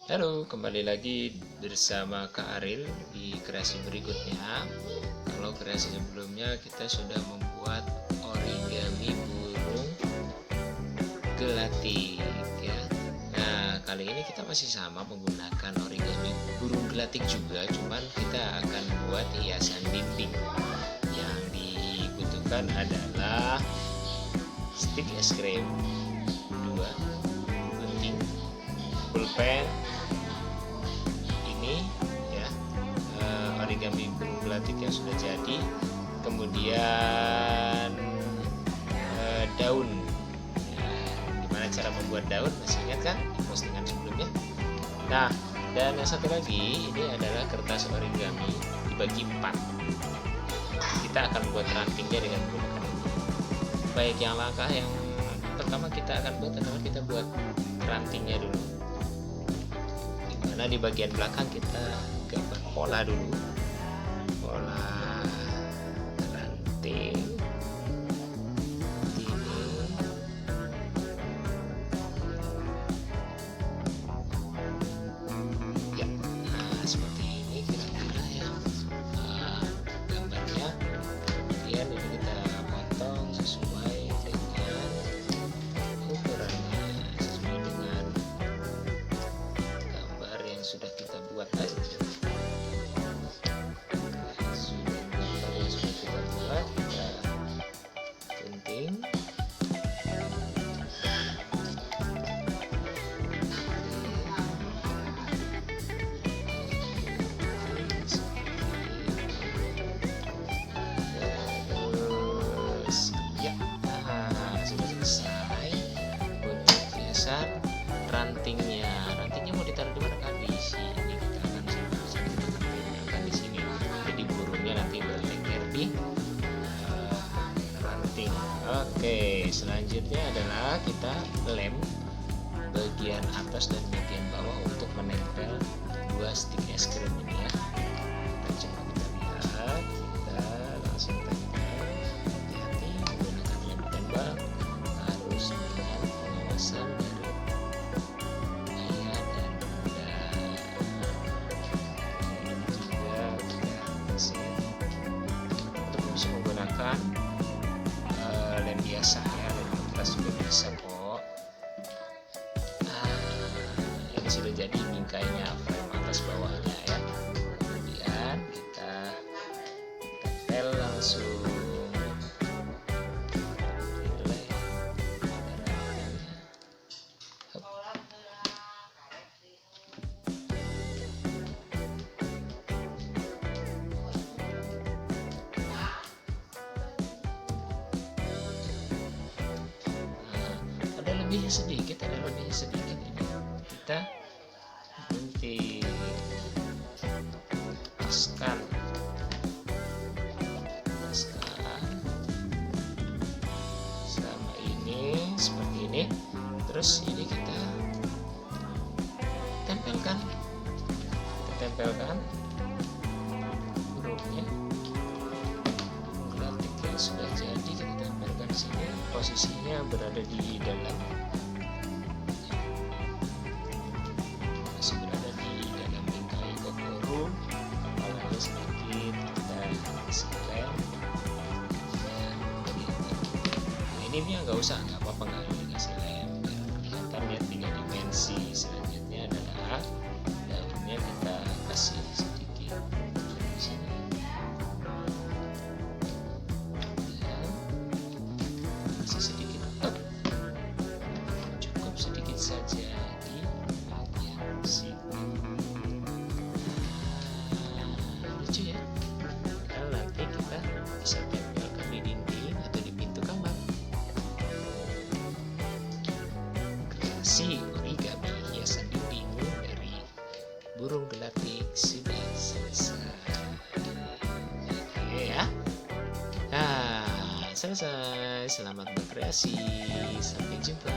Halo, kembali lagi bersama Kak Aril di kreasi berikutnya. Kalau kreasi sebelumnya kita sudah membuat origami burung gelatik ya. Nah, kali ini kita masih sama menggunakan origami burung gelatik juga, cuman kita akan buat hiasan dinding. Yang dibutuhkan adalah stik es krim 2, gunting, pulpen, ya, origami burung gelatik yang sudah jadi, kemudian daun ya, gimana cara membuat daun, masih ingat kan di postingan sebelumnya. Nah, dan yang satu lagi ini adalah kertas origami dibagi 4. Kita akan buat rantingnya dengan menggunakan ini. Baik, yang langkah yang pertama kita akan buat adalah kita buat rantingnya dulu. Nah, di bagian belakang kita gambar pola dulu, pola ranting ini ya. Nah, seperti ini kira-kira ya gambarnya. Kemudian ini kita potong sesuai dengan ukurannya, sesuai dengan sudah kita buat tadi. Gambar yang sudah kita buat, kita gunting. Terus ya, sudah selesai untuk hiasan rantingnya. Rantingnya mau ditaruh di mana kan? Di sini kita akan tempelkan di sini. Jadi burungnya nanti berlengker di ranting. Oke, selanjutnya adalah kita lem bagian atas dan bagian bawah untuk menempel 2 stik es krim ini ya. Kita coba kita lihat, kita langsung tempel. Hati-hati menggunakan lem tembak, harus dengan pengawasan dari menggunakan lem biasa ya, lem kertas juga bisa kok. Ini sudah jadi bingkainya, frame atas bawahnya ya. Kemudian kita tempel langsung. Ada lebih sedikit ini kita gunting, paskan sama ini seperti ini. Terus ini kita tempelkan burungnya gelatik yang sudah jadi, kita tempelkan sini. Posisinya berada di dalam, bingkai kokoro. Kepalanya sedikit kita kasih lem. Nah, ini dia nggak apa-apa nggak dikasih lem, biar kelihatan ya 3 dimensi. Selanjutnya adalah daunnya kita kasih sedikit di sini. Kasih sedikit, cukup sedikit saja di bagian sini. Lucu ya. Lalu nanti kita bisa tempelkan di dinding atau di pintu kamar. Kreasi origami hiasan dinding dari burung gelatik sudah selesai. Oke ya. Nah, selesai. Selamat berkreasi. Sampai jumpa.